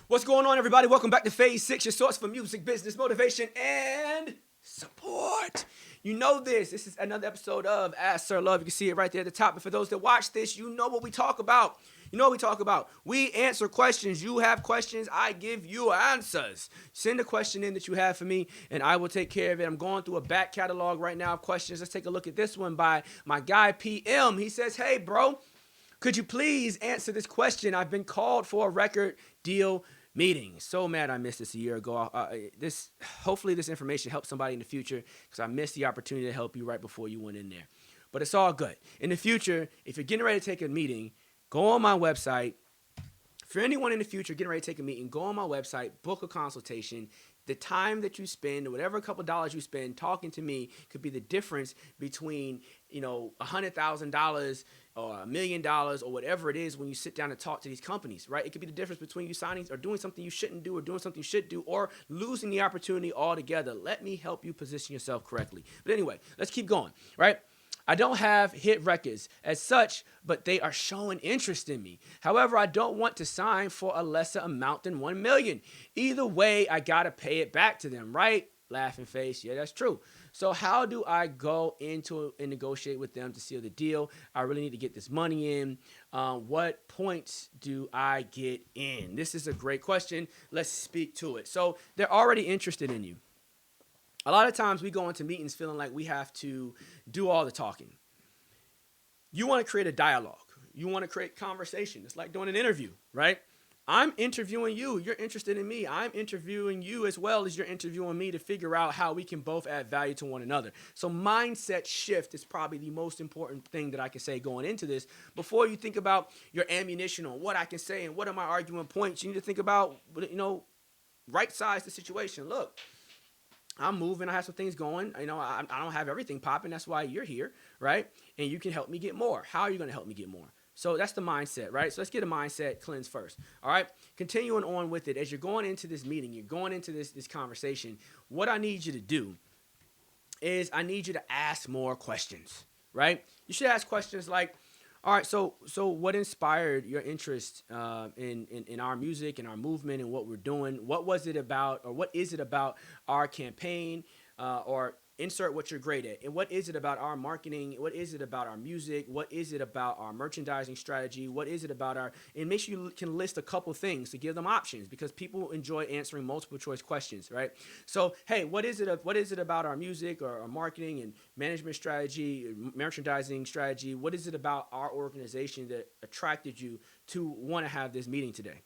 What's going on, everybody? Welcome back to Phase 6, your source for music, business, motivation, and support. You know this. This is another episode of Ask Sir Love. You can see it right there at the top. And for those that watch this, you know what we talk about. You know what we talk about. We answer questions. You have questions. I give you answers. Send a question in that you have for me, and I will take care of it. I'm going through a back catalog right now of questions. Let's take a look at this one by my guy, PM. He says, hey, bro, could you please answer this question? I've been called for a record deal meeting. So mad I missed this a year ago. Hopefully this information helps somebody in the future because I missed the opportunity to help you right before you went in there. But it's all good. In the future, if you're getting ready to take a meeting, go on my website. For anyone in the future getting ready to take a meeting, go on my website, book a consultation. The time that you spend, whatever couple dollars you spend talking to me could be the difference between, $100,000 or $1 million or whatever it is when you sit down and talk to these companies, right? It could be the difference between you signing or doing something you shouldn't do or doing something you should do or losing the opportunity altogether. Let me help you position yourself correctly. But anyway, let's keep going, right? I don't have hit records as such, but they are showing interest in me. However, I don't want to sign for a lesser amount than 1 million. Either way, I got to pay it back to them, right? Laughing face. Yeah, that's true. So how do I go into and negotiate with them to seal the deal? I really need to get this money in. What points do I get in? This is a great question. Let's speak to it. So they're already interested in you. A lot of times we go into meetings feeling like we have to do all the talking. You want to create a dialogue. You want to create conversation. It's like doing an interview, right? I'm interviewing you. You're interested in me. I'm interviewing you as well as you're interviewing me to figure out how we can both add value to one another. So mindset shift is probably the most important thing that I can say going into this. Before you think about your ammunition on what I can say and what are my argument points, you need to think about, right size the situation. Look, I'm moving. I have some things going. I don't have everything popping. That's why you're here, right? And you can help me get more. How are you going to help me get more? So that's the mindset, right? So let's get a mindset cleanse first, all right? Continuing on with it, as you're going into this meeting, you're going into this conversation, what I need you to do is I need you to ask more questions, right? You should ask questions like, all right, so what inspired your interest in our music and our movement and what we're doing? What was it about, or what is it about our campaign, or insert what you're great at? And what is it about our marketing? What is it about our music? What is it about our merchandising strategy? What is it about and make sure you can list a couple things to give them options because people enjoy answering multiple choice questions, right? So, hey, what is it about our music or our marketing and management strategy, merchandising strategy? What is it about our organization that attracted you to want to have this meeting today?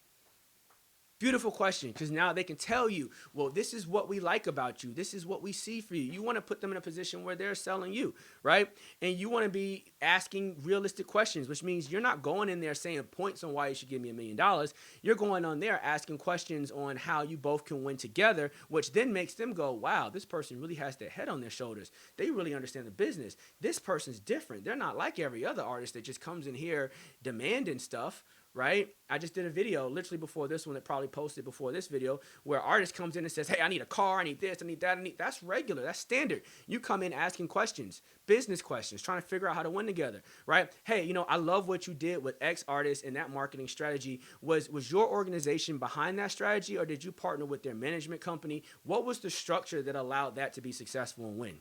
Beautiful question, because now they can tell you, well, this is what we like about you. This is what we see for you. You want to put them in a position where they're selling you, right? And you want to be asking realistic questions, which means you're not going in there saying points on why you should give me $1 million. You're going on there asking questions on how you both can win together, which then makes them go, wow, this person really has their head on their shoulders. They really understand the business. This person's different. They're not like every other artist that just comes in here demanding stuff, right? I just did a video literally before this one that probably posted before this video where artist comes in and says, hey, I need a car, I need this, I need that, that's regular, that's standard. You come in asking questions, business questions, trying to figure out how to win together, right? Hey, I love what you did with X artist and that marketing strategy. Was your organization behind that strategy, or did you partner with their management company? What was the structure that allowed that to be successful and win?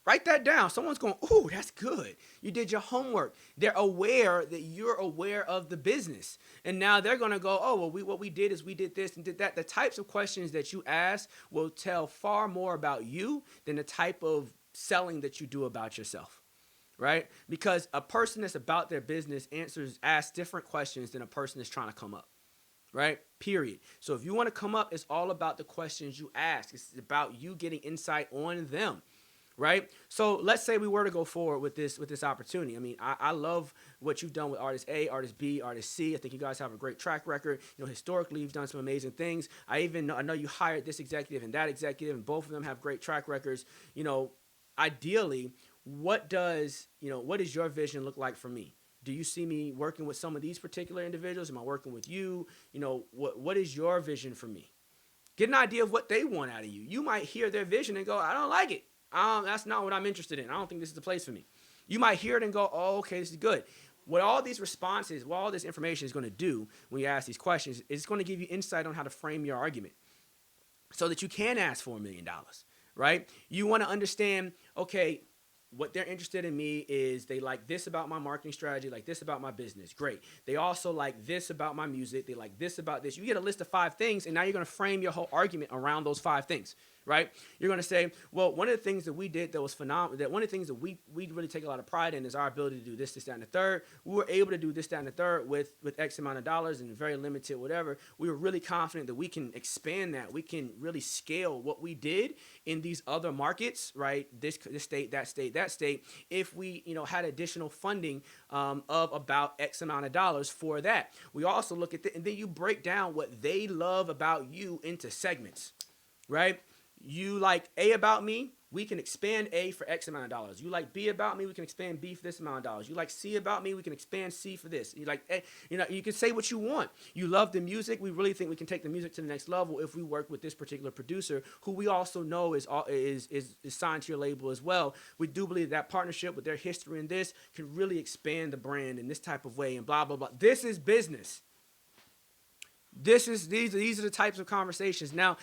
Write that down. Someone's going, ooh, that's good. You did your homework. They're aware that you're aware of the business. And now they're going to go, oh, well, what we did is we did this and did that. The types of questions that you ask will tell far more about you than the type of selling that you do about yourself, right? Because a person that's about their business asks different questions than a person that's trying to come up. Right? Period. So if you want to come up, it's all about the questions you ask. It's about you getting insight on them. Right? So let's say we were to go forward with this opportunity. I mean, I love what you've done with artist A, artist B, artist C. I think you guys have a great track record. Historically, you've done some amazing things. I know you hired this executive and that executive, and both of them have great track records. Ideally, what does your vision look like for me? Do you see me working with some of these particular individuals? Am I working with you? What is your vision for me? Get an idea of what they want out of you. You might hear their vision and go, I don't like it. That's not what I'm interested in. I don't think this is the place for me. You might hear it and go, oh, okay, this is good. What all these responses, what all this information is going to do when you ask these questions, is going to give you insight on how to frame your argument so that you can ask for $1 million, right? You want to understand, okay, what they're interested in me is they like this about my marketing strategy, like this about my business. Great. They also like this about my music. They like this about this. You get a list of 5 things, and now you're going to frame your whole argument around those 5 things, right? You're going to say, well, one of the things that we did that was phenomenal, that one of the things that we really take a lot of pride in is our ability to do this, that, and the third. We were able to do this, that, and the third with X amount of dollars and very limited whatever. We were really confident that we can expand that. We can really scale what we did in these other markets, right? This state, that state, that state, if we, had additional funding of about X amount of dollars for that. We also look at and then you break down what they love about you into segments, right? You like A about me, we can expand A for X amount of dollars. You like B about me, we can expand B for this amount of dollars. You like C about me, we can expand C for this. You like A, you can say what you want. You love the music. We really think we can take the music to the next level if we work with this particular producer, who we also know is signed to your label as well. We do believe that partnership with their history in this can really expand the brand in this type of way and blah, blah, blah. This is business. These are the types of conversations. Now,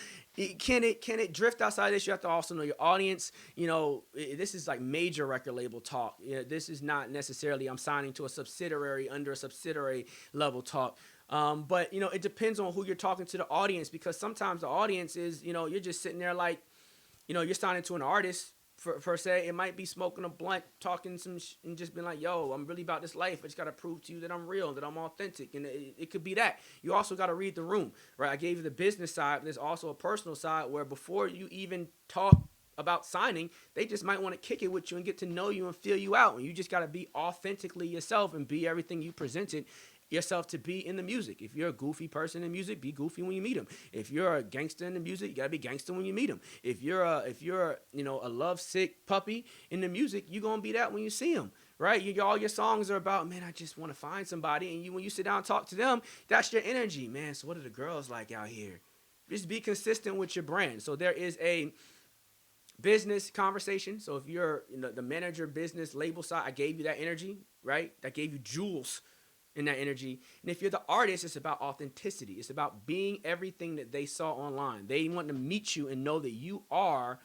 can it drift outside this? You have to also know your audience. This is like major record label talk. This is not necessarily I'm signing to a subsidiary under a subsidiary level talk. But it depends on who you're talking to the audience, because sometimes the audience is, you're just sitting there like, you're signing to an artist. Per se, it might be smoking a blunt, talking and just being like, yo, I'm really about this life. I just got to prove to you that I'm real, that I'm authentic. And it could be that. You also got to read the room, right? I gave you the business side, but there's also a personal side where before you even talk about signing, they just might want to kick it with you and get to know you and feel you out. And you just got to be authentically yourself and be everything you presented yourself to be in the music. If you're a goofy person in music, be goofy when you meet them. If you're a gangster in the music, you gotta be gangster when you meet them. If you're a lovesick puppy in the music, you're gonna be that when you see them, right? All your songs are about, man, I just want to find somebody, and when you sit down and talk to them, that's your energy, man. So what are the girls like out here? Just be consistent with your brand. So there is a business conversation. So if you're the manager, business, label side, I gave you that energy, right? That gave you jewels in that energy. And if you're the artist, it's about authenticity. It's about being everything that they saw online. They want to meet you and know that you are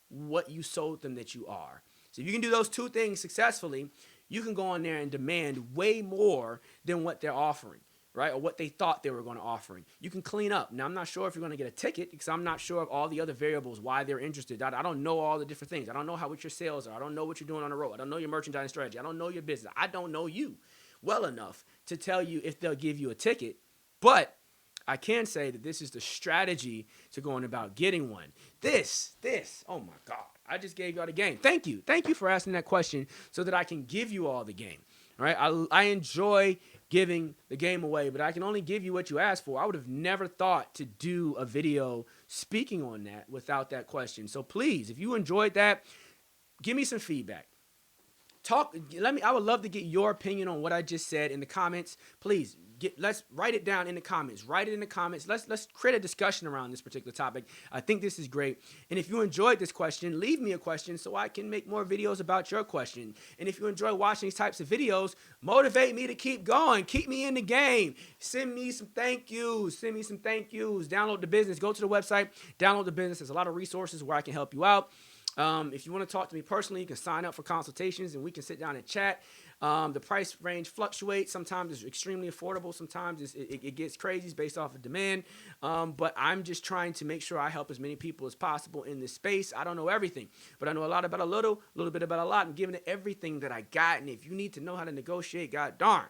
what you sold them that you are. So if you can do those 2 things successfully, you can go on there and demand way more than what they're offering, right? Or what they thought they were going to offer. You can clean up. Now, I'm not sure if you're going to get a ticket, because I'm not sure of all the other variables, why they're interested. I don't know all the different things. I don't know what your sales are. I don't know what you're doing on the road. I don't know your merchandising strategy. I don't know your business. I don't know you well enough to tell you if they'll give you a ticket, but I can say that this is the strategy to going about getting one. This, oh my God, I just gave y'all the game. Thank you for asking that question so that I can give you all the game. All right, I enjoy giving the game away, but I can only give you what you asked for. I would have never thought to do a video speaking on that without that question. So please, if you enjoyed that, give me some feedback. I would love to get your opinion on what I just said in the comments. Please, let's write it down in the comments. Write it in the comments. Let's create a discussion around this particular topic. I think this is great. And if you enjoyed this question, leave me a question so I can make more videos about your question. And if you enjoy watching these types of videos, motivate me to keep going. Keep me in the game. Send me some thank yous. Download the business. Go to the website. Download the business. There's a lot of resources where I can help you out. If you want to talk to me personally, you can sign up for consultations and we can sit down and chat. The price range fluctuates. Sometimes it's extremely affordable. Sometimes it gets crazy. It's based off of demand. But I'm just trying to make sure I help as many people as possible in this space. I don't know everything, but I know a lot about a little bit about a lot, and giving it everything that I got. And if you need to know how to negotiate, God darn,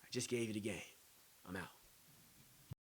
I just gave you the game. I'm out.